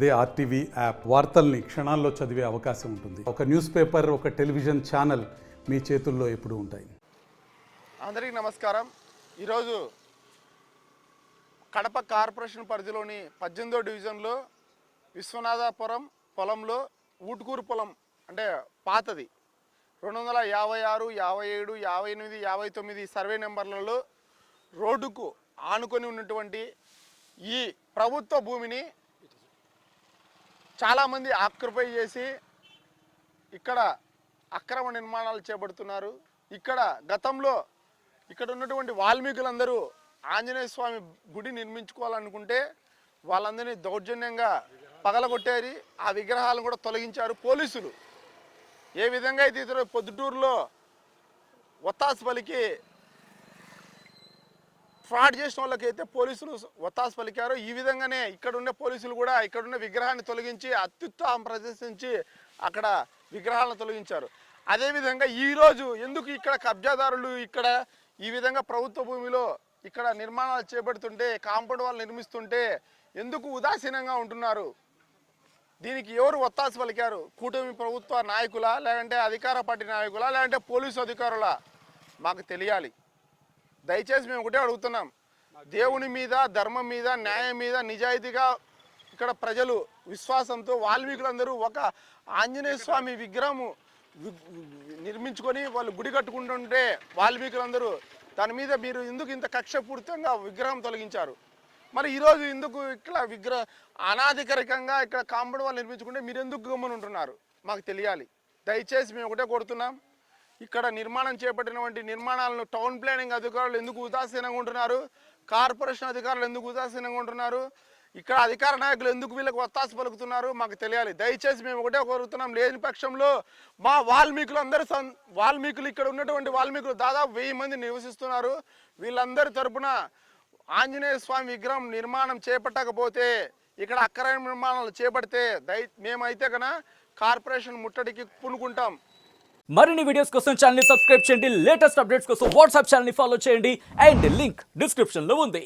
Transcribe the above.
అదే RTV app వార్తల్ని క్షణాల్లో చదివే అవకాశం ఉంటుంది. ఒక న్యూస్ పేపర్, ఒక టెలివిజన్ ఛానల్ మీ చేతుల్లో ఎప్పుడూ ఉంటాయి. అందరికీ నమస్కారం. ఈరోజు కడప కార్పొరేషన్ పరిధిలోని 18వ డివిజన్లో విశ్వనాథపురం పొలంలో ఊటుకూరు పొలం అంటే పాతది 256, 57, 58, 59 సర్వే నెంబర్లలో రోడ్డుకు ఆనుకొని ఉన్నటువంటి ఈ ప్రభుత్వ భూమిని చాలామంది ఆక్యుపై చేసి ఇక్కడ అక్రమ నిర్మాణాలు చేపడుతున్నారు. ఇక్కడ గతంలో ఇక్కడ ఉన్నటువంటి వాల్మీకులందరూ ఆంజనేయ స్వామి గుడి నిర్మించుకోవాలనుకుంటే వాళ్ళందరినీ దౌర్జన్యంగా పగలగొట్టారు. ఆ విగ్రహాలను కూడా తొలగించారు పోలీసులు. ఏ విధంగా అయితే ఇతర పొద్దుటూరులో ఒత్తాసు పలికి ఫ్రాడ్ చేసిన వాళ్ళకైతే పోలీసులు ఒత్తాసు పలికారు, ఈ విధంగానే ఇక్కడ ఉన్న పోలీసులు కూడా ఇక్కడున్న విగ్రహాన్ని తొలగించి అత్యుత్సాహం ప్రదర్శించి అక్కడ విగ్రహాలను తొలగించారు. అదేవిధంగా ఈరోజు ఎందుకు ఇక్కడ కబ్జాదారులు ఇక్కడ ఈ విధంగా ప్రభుత్వ భూమిలో ఇక్కడ నిర్మాణాలు చేపడుతుంటే, కాంపౌండ్ వాళ్ళు నిర్మిస్తుంటే ఎందుకు ఉదాసీనంగా ఉంటున్నారు? దీనికి ఎవరు ఒత్తాసు పలికారు? కూటమి ప్రభుత్వ నాయకులా, లేదంటే అధికార పార్టీ నాయకులా, లేదంటే పోలీసు అధికారులా? మాకు తెలియాలి. దయచేసి మేము ఒకటే అడుగుతున్నాం, దేవుని మీద, ధర్మం మీద, న్యాయం మీద నిజాయితీగా ఇక్కడ ప్రజలు విశ్వాసంతో వాల్మీకులందరూ ఒక ఆంజనేయ స్వామి విగ్రహము నిర్మించుకొని వాళ్ళు గుడి కట్టుకుంటుంటే వాల్మీకులందరూ దాని మీద మీరు ఎందుకు ఇంత కక్షపూరితంగా విగ్రహం తొలగించారు? మరి ఈరోజు ఎందుకు ఇక్కడ అనాధికారికంగా ఇక్కడ కాంపౌండ్ వాళ్ళు నిర్మించుకుంటే మీరు ఎందుకు గమ్మున ఉంటున్నారు? మాకు తెలియాలి. దయచేసి మేము ఒకటే కోరుతున్నాం, ఇక్కడ నిర్మాణం చేపట్టినటువంటి నిర్మాణాలను టౌన్ ప్లానింగ్ అధికారులు ఎందుకు ఉదాసీనంగా ఉంటున్నారు? కార్పొరేషన్ అధికారులు ఎందుకు ఉదాసీనంగా ఉంటున్నారు? ఇక్కడ అధికార నాయకులు ఎందుకు వీళ్ళకి ఒత్తాసు పలుకుతున్నారు? మాకు తెలియాలి. దయచేసి మేము ఒకటే కోరుతున్నాం, లేని పక్షంలో మా వాల్మీకులు ఇక్కడ ఉన్నటువంటి వాల్మీకులు దాదాపు 1000 మంది నివసిస్తున్నారు. వీళ్ళందరి తరపున ఆంజనేయ స్వామి విగ్రహం నిర్మాణం చేపట్టకపోతే, ఇక్కడ అక్రమ నిర్మాణాలు చేపడితే మేమైతే కన్నా కార్పొరేషన్ ముట్టడికి పూనుకుంటాం. మరిన్ని వీడియోస్ కోసం ఛానల్ ని సబ్స్క్రైబ్ చేయండి. లేటెస్ట్ అప్డేట్స్ కోసం వాట్సాప్ ఛానల్ ని ఫాలో చేయండి. అండ్ లింక్ డిస్క్రిప్షన్ లో ఉంది.